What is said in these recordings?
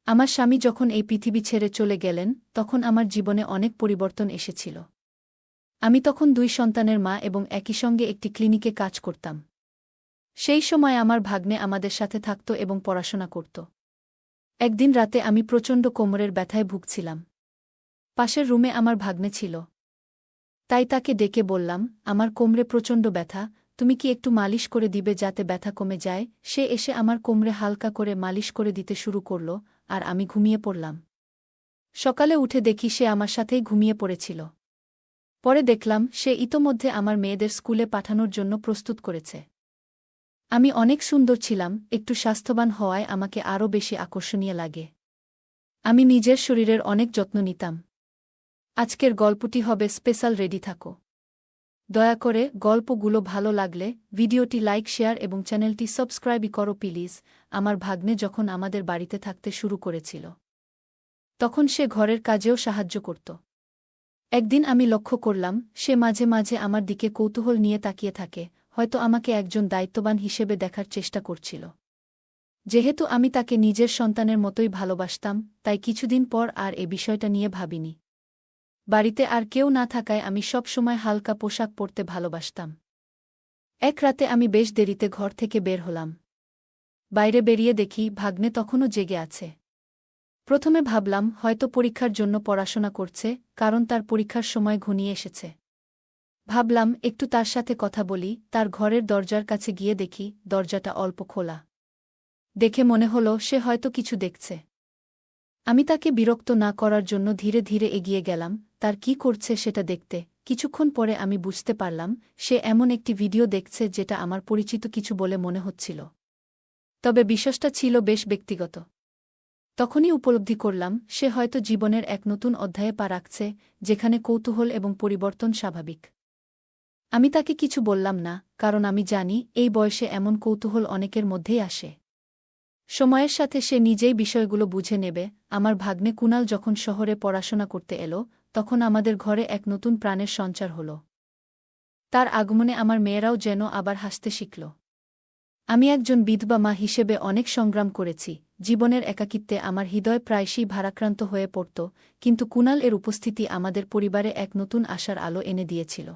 আমার স্বামী যখন এই পৃথিবী ছেড়ে চলে গেলেন তখন আমার জীবনে অনেক পরিবর্তন এসেছিল। আমি তখন 2 সন্তানের মা এবং একই সঙ্গে একটি ক্লিনিকে কাজ করতাম। সেই সময় আমার ভাগ্নে আমাদের সাথে থাকত এবং পড়াশোনা করত। একদিন রাতে আমি প্রচণ্ড কোমরের ব্যথায় ভুগছিলাম। পাশের রুমে আমার ভাগ্নে ছিল। তাই তাকে ডেকে বললাম, আমার কোমরে প্রচণ্ড ব্যথা, তুমি কি একটু মালিশ করে দিবে যাতে ব্যথা কমে যায়? সে এসে আমার কোমরে হালকা করে মালিশ করে দিতে শুরু করল, আর আমি ঘুমিয়ে পড়লাম। সকালে উঠে দেখি সে আমার সাথেই ঘুমিয়ে পড়েছিল। পরে দেখলাম সে ইতোমধ্যে আমার মেয়েদের স্কুলে পাঠানোর জন্য প্রস্তুত করেছে। আমি অনেক সুন্দর ছিলাম, একটু স্বাস্থ্যবান হওয়ায় আমাকে আরও বেশি আকর্ষণীয় লাগে। আমি নিজের শরীরের অনেক যত্ন নিতাম। আজকের গল্পটি হবে স্পেশাল, রেডি থাকো। দয়া করে গল্পগুলো ভালো লাগলে ভিডিওটি লাইক, শেয়ার এবং চ্যানেলটি সাবস্ক্রাইব করো প্লিজ। আমার ভাগ্নে যখন আমাদের বাড়িতে থাকতে শুরু করেছিল তখন সে ঘরের কাজেও সাহায্য করত। একদিন আমি লক্ষ্য করলাম সে মাঝে মাঝে আমার দিকে কৌতূহল নিয়ে তাকিয়ে থাকে, হয়তো আমাকে একজন দায়িত্ববান হিসেবে দেখার চেষ্টা করছিল। যেহেতু আমি তাকে নিজের সন্তানের মতোই ভালোবাসতাম, তাই কিছুদিন পর আর এ বিষয়টা নিয়ে ভাবিনি। বাড়িতে আর কেউ না থাকায় আমি সব সময় হালকা পোশাক পরতে ভালোবাসতাম। এক রাতে আমি বেশ দেরিতে ঘর থেকে বের হলাম। বাইরে বেরিয়ে দেখি ভাগ্নে তখনও জেগে আছে। প্রথমে ভাবলাম হয়তো পরীক্ষার জন্য পড়াশোনা করছে, কারণ তার পরীক্ষার সময় ঘনিয়ে এসেছে। ভাবলাম একটু তার সাথে কথা বলি। তার ঘরের দরজার কাছে গিয়ে দেখি দরজাটা অল্প খোলা। দেখে মনে হলো সে হয়তো কিছু দেখছে। আমি তাকে বিরক্ত না করার জন্য ধীরে ধীরে এগিয়ে গেলাম তার কি করছে সেটা দেখতে। কিছুক্ষণ পরে আমি বুঝতে পারলাম সে এমন একটি ভিডিও দেখছে যেটা আমার পরিচিত কিছু বলে মনে হচ্ছিল। তবে বিষয়টা ছিল বেশ ব্যক্তিগত। তখনই উপলব্ধি করলাম সে হয়তো জীবনের এক নতুন অধ্যায়ে পা রাখছে, যেখানে কৌতূহল এবং পরিবর্তন স্বাভাবিক। আমি তাকে কিছু বললাম না, কারণ আমি জানি এই বয়সে এমন কৌতূহল অনেকের মধ্যেই আসে। সময়ের সাথে সে নিজেই বিষয়গুলো বুঝে নেবে। আমার ভাগ্নে কুনাল যখন শহরে পড়াশোনা করতে এলো তখন আমাদের ঘরে এক নতুন প্রাণের সঞ্চার হল। তার আগমনে আমার মেয়েরাও যেন আবার হাসতে শিখল। আমি একজন বিধবা মা হিসেবে অনেক সংগ্রাম করেছি। জীবনের একাকিত্বে আমার হৃদয় প্রায়শই ভারাক্রান্ত হয়ে পড়ত, কিন্তু কুনাল এর উপস্থিতি আমাদের পরিবারে এক নতুন আশার আলো এনে দিয়েছিল।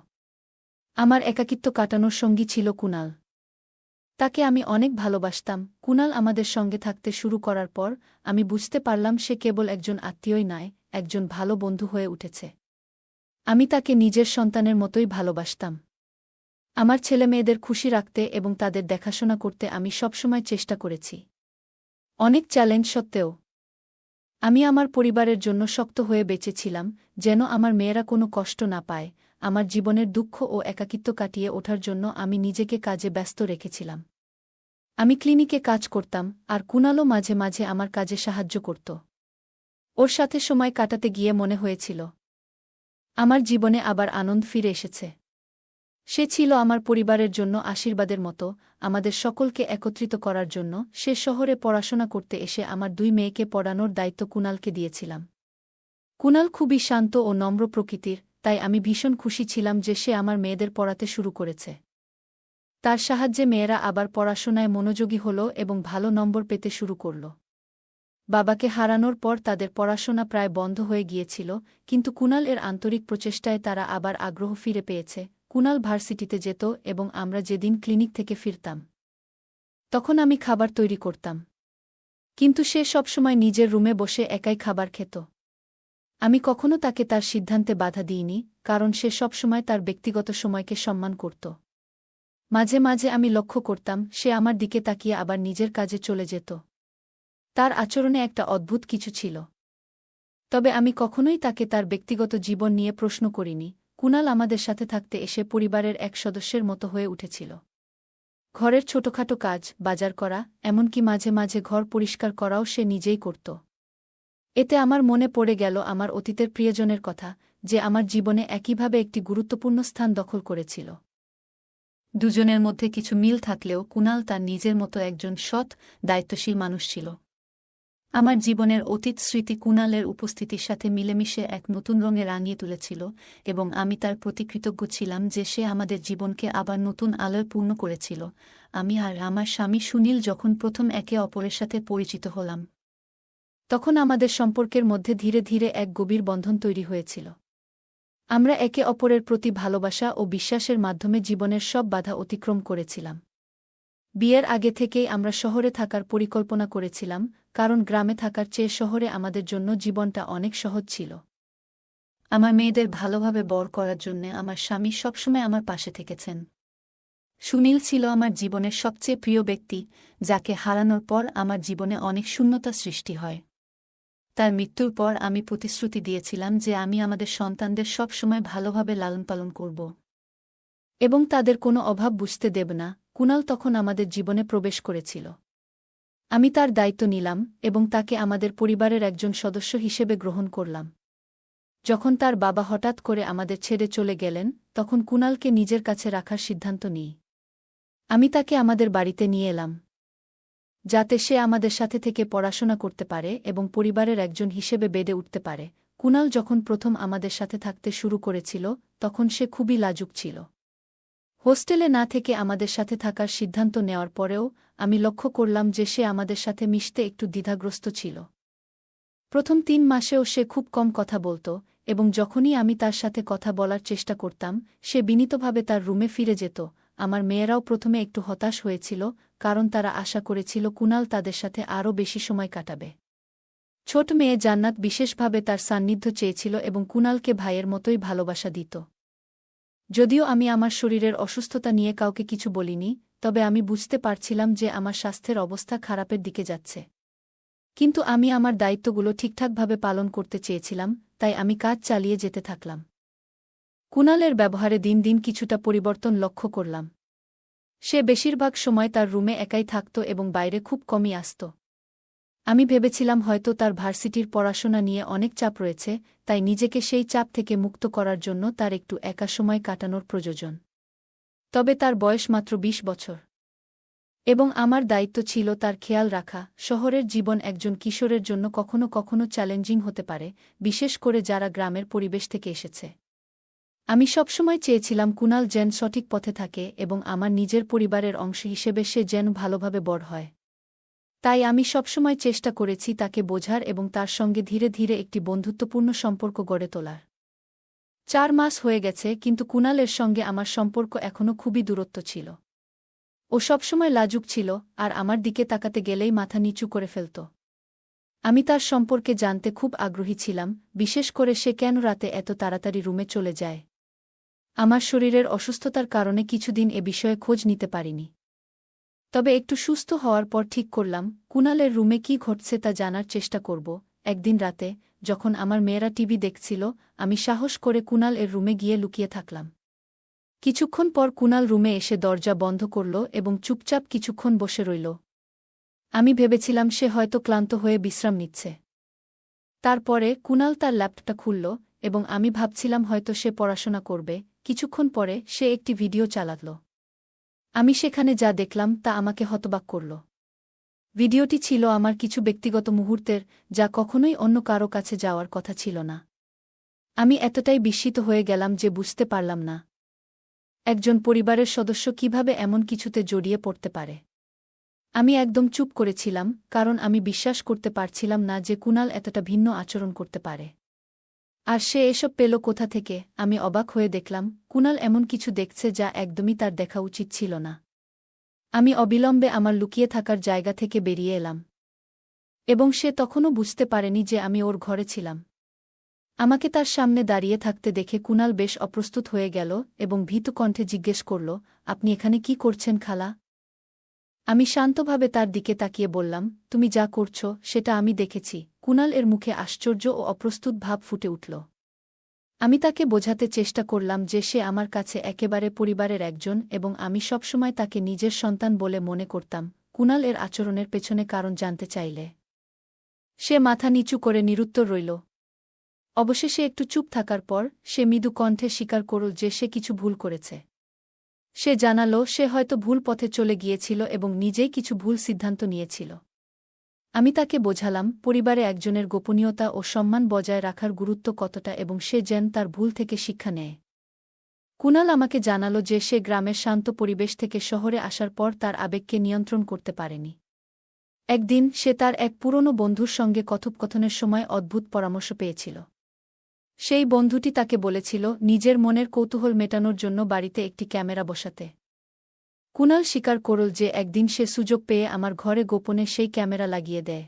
আমার একাকিত্ব কাটানোর সঙ্গী ছিল কুনাল। তাকে আমি অনেক ভালোবাসতাম। কুনাল আমাদের সঙ্গে থাকতে শুরু করার পর আমি বুঝতে পারলাম সে কেবল একজন আত্মীয়ই নয়, একজন ভালো বন্ধু হয়ে উঠেছে। আমি তাকে নিজের সন্তানের মতোই ভালোবাসতাম। আমার ছেলেমেয়েদের খুশি রাখতে এবং তাদের দেখাশোনা করতে আমি সবসময় চেষ্টা করেছি। অনেক চ্যালেঞ্জ সত্ত্বেও আমি আমার পরিবারের জন্য শক্ত হয়ে বেঁচেছিলাম, যেন আমার মেয়েরা কোনো কষ্ট না পায়। আমার জীবনের দুঃখ ও একাকিত্ব কাটিয়ে ওঠার জন্য আমি নিজেকে কাজে ব্যস্ত রেখেছিলাম। আমি ক্লিনিকে কাজ করতাম, আর কুনালও মাঝে মাঝে আমার কাজে সাহায্য করত। ওর সাথে সময় কাটাতে গিয়ে মনে হয়েছিল আমার জীবনে আবার আনন্দ ফিরে এসেছে। সে ছিল আমার পরিবারের জন্য আশীর্বাদের মতো। আমাদের সকলকে একত্রিত করার জন্য সে শহরে পড়াশোনা করতে এসে আমার 2 মেয়েকে পড়ানোর দায়িত্ব কুনালকে দিয়েছিলাম। কুনাল খুবই শান্ত ও নম্র প্রকৃতির, তাই আমি ভীষণ খুশি ছিলাম যে সে আমার মেয়েদের পড়াতে শুরু করেছে। তার সাহায্যে মেয়েরা আবার পড়াশোনায় মনোযোগী হল এবং ভালো নম্বর পেতে শুরু করল। বাবাকে হারানোর পর তাদের পড়াশোনা প্রায় বন্ধ হয়ে গিয়েছিল, কিন্তু কুনাল এর আন্তরিক প্রচেষ্টায় তারা আবার আগ্রহ ফিরে পেয়েছে। কুনাল ভার্সিটিতে যেত এবং আমরা যেদিন ক্লিনিক থেকে ফিরতাম তখন আমি খাবার তৈরি করতাম, কিন্তু সে সবসময় নিজের রুমে বসে একাই খাবার খেত। আমি কখনো তাকে তার সিদ্ধান্তে বাধা দিইনি, কারণ সে সবসময় তার ব্যক্তিগত সময়কে সম্মান করত। মাঝে মাঝে আমি লক্ষ্য করতাম সে আমার দিকে তাকিয়ে আবার নিজের কাজে চলে যেত। তার আচরণে একটা অদ্ভুত কিছু ছিল। তবে আমি কখনোই তাকে তার ব্যক্তিগত জীবন নিয়ে প্রশ্ন করিনি। কুনাল আমাদের সাথে থাকতে এসে পরিবারের এক সদস্যের মতো হয়ে উঠেছিল। ঘরের ছোটখাটো কাজ, বাজার করা, এমনকি মাঝে মাঝে ঘর পরিষ্কার করাও সে নিজেই করত। এতে আমার মনে পড়ে গেল আমার অতীতের প্রিয়জনের কথা, যে আমার জীবনে একইভাবে একটি গুরুত্বপূর্ণ স্থান দখল করেছিল। দুজনের মধ্যে কিছু মিল থাকলেও কুনাল তার নিজের মতো একজন সৎ, দায়িত্বশীল মানুষ ছিল। আমার জীবনের অতীত স্মৃতি কুনালের উপস্থিতির সাথে মিলেমিশে এক নতুন রঙে রাঙিয়ে তুলেছিল, এবং আমি তার প্রতি কৃতজ্ঞ ছিলাম যে সে আমাদের জীবনকে আবার নতুন আলোয় পূর্ণ করেছিল। আমি আর আমার স্বামী সুনীল যখন প্রথম একে অপরের সাথে পরিচিত হলাম তখন আমাদের সম্পর্কের মধ্যে ধীরে ধীরে এক গভীর বন্ধন তৈরি হয়েছিল। আমরা একে অপরের প্রতি ভালোবাসা ও বিশ্বাসের মাধ্যমে জীবনের সব বাধা অতিক্রম করেছিলাম। বিয়ের আগে থেকেই আমরা শহরে থাকার পরিকল্পনা করেছিলাম, কারণ গ্রামে থাকার চেয়ে শহরে আমাদের জন্য জীবনটা অনেক সহজ ছিল। আমার মেয়েদের ভালোভাবে বড় করার জন্য আমার স্বামী সবসময় আমার পাশে থেকেছেন। সুনীল ছিল আমার জীবনের সবচেয়ে প্রিয় ব্যক্তি, যাকে হারানোর পর আমার জীবনে অনেক শূন্যতা সৃষ্টি হয়। তার মৃত্যুর পর আমি প্রতিশ্রুতি দিয়েছিলাম যে আমি আমাদের সন্তানদের সবসময় ভালোভাবে লালনপালন করব এবং তাদের কোনো অভাব বুঝতে দেব না। কুনাল তখন আমাদের জীবনে প্রবেশ করেছিল। আমি তার দায়িত্ব নিলাম এবং তাকে আমাদের পরিবারের একজন সদস্য হিসেবে গ্রহণ করলাম। যখন তার বাবা হঠাৎ করে আমাদের ছেড়ে চলে গেলেন, তখন কুনালকে নিজের কাছে রাখার সিদ্ধান্ত নিই। আমি তাকে আমাদের বাড়িতে নিয়ে এলাম, যাতে সে আমাদের সাথে থেকে পড়াশোনা করতে পারে এবং পরিবারের একজন হিসেবে বেড়ে উঠতে পারে। কুনাল যখন প্রথম আমাদের সাথে থাকতে শুরু করেছিল, তখন সে খুবই লাজুক ছিল। হোস্টেলে না থেকে আমাদের সাথে থাকার সিদ্ধান্ত নেওয়ার পরেও আমি লক্ষ্য করলাম যে সে আমাদের সাথে মিশতে একটু দ্বিধাগ্রস্ত ছিল। প্রথম ৩ মাসেও সে খুব কম কথা বলত এবং যখনই আমি তার সাথে কথা বলার চেষ্টা করতাম, সে বিনীতভাবে তার রুমে ফিরে যেত। আমার মেয়েরাও প্রথমে একটু হতাশ হয়েছিল, কারণ তারা আশা করেছিল কুনাল তাদের সাথে আরও বেশি সময় কাটাবে। ছোট মেয়ে জান্নাত বিশেষভাবে তার সান্নিধ্য চেয়েছিল এবং কুনালকে ভাইয়ের মতোই ভালোবাসা দিত। যদিও আমি আমার শরীরের অসুস্থতা নিয়ে কাউকে কিছু বলিনি, তবে আমি বুঝতে পারছিলাম যে আমার স্বাস্থ্যের অবস্থা খারাপের দিকে যাচ্ছে। কিন্তু আমি আমার দায়িত্বগুলো ঠিকঠাকভাবে পালন করতে চেয়েছিলাম, তাই আমি কাজ চালিয়ে যেতে থাকলাম। কুনালের ব্যবহারে দিন দিন কিছুটা পরিবর্তন লক্ষ্য করলাম। সে বেশিরভাগ সময় তার রুমে একাই থাকত এবং বাইরে খুব কমই আসত। আমি ভেবেছিলাম হয়তো তার ভার্সিটির পড়াশোনা নিয়ে অনেক চাপ রয়েছে, তাই নিজেকে সেই চাপ থেকে মুক্ত করার জন্য তার একটু একা সময় কাটানোর প্রয়োজন। তবে তার বয়স মাত্র ২০ বছর এবং আমার দায়িত্ব ছিল তার খেয়াল রাখা। শহরের জীবন একজন কিশোরের জন্য কখনো কখনো চ্যালেঞ্জিং হতে পারে, বিশেষ করে যারা গ্রামের পরিবেশ থেকে এসেছে। আমি সবসময় চেয়েছিলাম কুনাল যেন সঠিক পথে থাকে এবং আমার নিজের পরিবারের অংশ হিসেবে সে যেন ভালোভাবে বড় হয়। তাই আমি সবসময় চেষ্টা করেছি তাকে বোঝার এবং তার সঙ্গে ধীরে ধীরে একটি বন্ধুত্বপূর্ণ সম্পর্ক গড়ে তোলার। ৪ মাস হয়ে গেছে, কিন্তু কুনালের সঙ্গে আমার সম্পর্ক এখনও খুবই দূরত্ব ছিল। ও সবসময় লাজুক ছিল আর আমার দিকে তাকাতে গেলেই মাথা নিচু করে ফেলত। আমি তার সম্পর্কে জানতে খুব আগ্রহী ছিলাম, বিশেষ করে সে কেন রাতে এত তাড়াতাড়ি রুমে চলে যায়। আমার শরীরের অসুস্থতার কারণে কিছুদিন এ বিষয়ে খোঁজ নিতে পারিনি। তবে একটু সুস্থ হওয়ার পর ঠিক করলাম কুনালের রুমে কী ঘটছে তা জানার চেষ্টা করব। একদিন রাতে, যখন আমার মেয়েরা টিভি দেখছিল, আমি সাহস করে কুনাল এর রুমে গিয়ে লুকিয়ে থাকলাম। কিছুক্ষণ পর কুনাল রুমে এসে দরজা বন্ধ করল এবং চুপচাপ কিছুক্ষণ বসে রইল। আমি ভেবেছিলাম সে হয়তো ক্লান্ত হয়ে বিশ্রাম নিচ্ছে। তারপরে কুনাল তার ল্যাপটপটা খুলল এবং আমি ভাবছিলাম হয়তো সে পড়াশোনা করবে। কিছুক্ষণ পরে সে একটি ভিডিও চালাল। আমি সেখানে যা দেখলাম তা আমাকে হতবাক করল। ভিডিওটি ছিল আমার কিছু ব্যক্তিগত মুহূর্তের, যা কখনোই অন্য কারো কাছে যাওয়ার কথা ছিল না। আমি এতটাই বিস্মিত হয়ে গেলাম যে বুঝতে পারলাম না একজন পরিবারের সদস্য কিভাবে এমন কিছুতে জড়িয়ে পড়তে পারে। আমি একদম চুপ করেছিলাম, কারণ আমি বিশ্বাস করতে পারছিলাম না যে কুনাল এতটা ভিন্ন আচরণ করতে পারে। আর সে এসব পেল কোথা থেকে? আমি অবাক হয়ে দেখলাম কুনাল এমন কিছু দেখছে যা একদমই তার দেখা উচিত ছিল না। আমি অবিলম্বে আমার লুকিয়ে থাকার জায়গা থেকে বেরিয়ে এলাম এবং সে তখনও বুঝতে পারেনি যে আমি ওর ঘরে ছিলাম। আমাকে তার সামনে দাঁড়িয়ে থাকতে দেখে কুনাল বেশ অপ্রস্তুত হয়ে গেল এবং ভীতু কণ্ঠে জিজ্ঞেস করল, আপনি এখানে কি করছেন খালা? আমি শান্তভাবে তার দিকে তাকিয়ে বললাম, তুমি যা করছ সেটা আমি দেখেছি। কুনাল এর মুখে আশ্চর্য ও অপ্রস্তুত ভাব ফুটে উঠল। আমি তাকে বোঝাতে চেষ্টা করলাম যে সে আমার কাছে একেবারে পরিবারের একজন এবং আমি সবসময় তাকে নিজের সন্তান বলে মনে করতাম। কুনাল এর আচরণের পেছনে কারণ জানতে চাইলে সে মাথা নিচু করে নিরুত্তর রইল। অবশেষে একটু চুপ থাকার পর সে মৃদু কণ্ঠে স্বীকার করল যে সে কিছু ভুল করেছে। সে জানালো সে হয়তো ভুল পথে চলে গিয়েছিল এবং নিজেই কিছু ভুল সিদ্ধান্ত নিয়েছিল। আমি তাকে বোঝালাম পরিবারে একজনের গোপনীয়তা ও সম্মান বজায় রাখার গুরুত্ব কতটা এবং সে যেন তার ভুল থেকে শিক্ষা নেয়। কুনাল আমাকে জানালো যে সে গ্রামের শান্ত পরিবেশ থেকে শহরে আসার পর তার আবেগকে নিয়ন্ত্রণ করতে পারেনি। একদিন সে তার এক পুরনো বন্ধুর সঙ্গে কথোপকথনের সময় অদ্ভুত পরামর্শ পেয়েছিল। সেই বন্ধুটি তাকে বলেছিল নিজের মনের কৌতূহল মেটানোর জন্য বাড়িতে একটি ক্যামেরা বসাতে। কুনাল স্বীকার করল যে একদিন সে সুযোগ পেয়ে আমার ঘরে গোপনে সেই ক্যামেরা লাগিয়ে দেয়।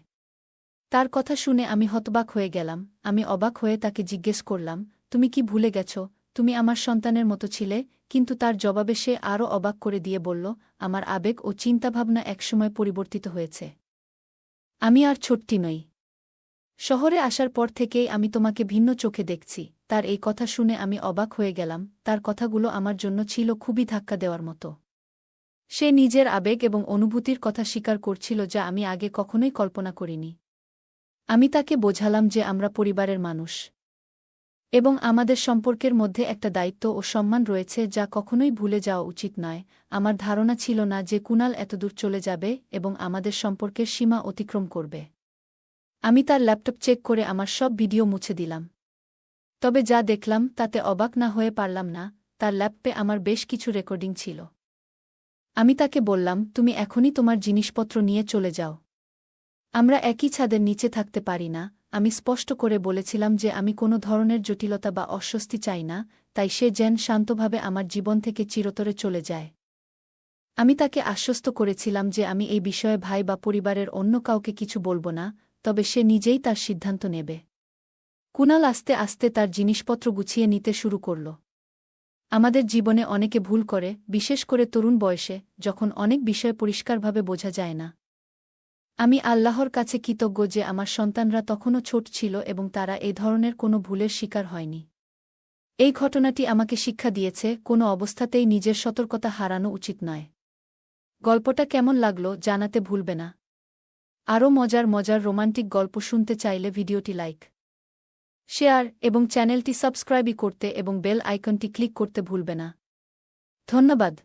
তার কথা শুনে আমি হতবাক হয়ে গেলাম। আমি অবাক হয়ে তাকে জিজ্ঞেস করলাম, তুমি কি ভুলে গেছ তুমি আমার সন্তানের মতো ছিলে? কিন্তু তার জবাবে সে আরও অবাক করে দিয়ে বলল, আমার আবেগ ও চিন্তাভাবনা একসময় পরিবর্তিত হয়েছে। আমি আর ছোট্টি নই। শহরে আসার পর থেকেই আমি তোমাকে ভিন্ন চোখে দেখছি। তার এই কথা শুনে আমি অবাক হয়ে গেলাম। তার কথাগুলো আমার জন্য ছিল খুবই ধাক্কা দেওয়ার মতো। সে নিজের আবেগ এবং অনুভূতির কথা স্বীকার করছিল যা আমি আগে কখনোই কল্পনা করিনি। আমি তাকে বোঝালাম যে আমরা পরিবারের মানুষ এবং আমাদের সম্পর্কের মধ্যে একটা দায়িত্ব ও সম্মান রয়েছে যা কখনোই ভুলে যাওয়া উচিত নয়। আমার ধারণা ছিল না যে কুনাল এতদূর চলে যাবে এবং আমাদের সম্পর্কের সীমা অতিক্রম করবে। আমি তার ল্যাপটপ চেক করে আমার সব ভিডিও মুছে দিলাম। তবে যা দেখলাম তাতে অবাক না হয়ে পারলাম না। তার ল্যাপটপে আমার বেশ কিছু রেকর্ডিং ছিল। আমি তাকে বললাম, তুমি এখনই তোমার জিনিসপত্র নিয়ে চলে যাও। আমরা একই ছাদের নিচে থাকতে পারি না। আমি স্পষ্ট করে বলেছিলাম যে আমি কোনো ধরনের জটিলতা বা অস্বস্তি চাই না, তাই সে যেন শান্তভাবে আমার জীবন থেকে চিরতরে চলে যায়। আমি তাকে আশ্বস্ত করেছিলাম যে আমি এই বিষয়ে ভাই বা পরিবারের অন্য কাউকে কিছু বলব না, তবে সে নিজেই তার সিদ্ধান্ত নেবে। কুনাল আস্তে আস্তে তার জিনিসপত্র গুছিয়ে নিতে শুরু করল। আমাদের জীবনে অনেকে ভুল করে, বিশেষ করে তরুণ বয়সে, যখন অনেক বিষয় পরিষ্কারভাবে বোঝা যায় না। আমি আল্লাহর কাছে কৃতজ্ঞ যে আমার সন্তানরা তখনও ছোট ছিল এবং তারা এই ধরনের কোনো ভুলের শিকার হয়নি। এই ঘটনাটি আমাকে শিক্ষা দিয়েছে কোনো অবস্থাতেই নিজের সতর্কতা হারানো উচিত নয়। গল্পটা কেমন লাগলো জানাতে ভুলবে না। আরও মজার মজার রোমান্টিক গল্প শুনতে চাইলে ভিডিওটি লাইক, শেয়ার এবং চ্যানেলটি সাবস্ক্রাইব করতে এবং বেল আইকনটি ক্লিক করতে ভুলবে না। ধন্যবাদ।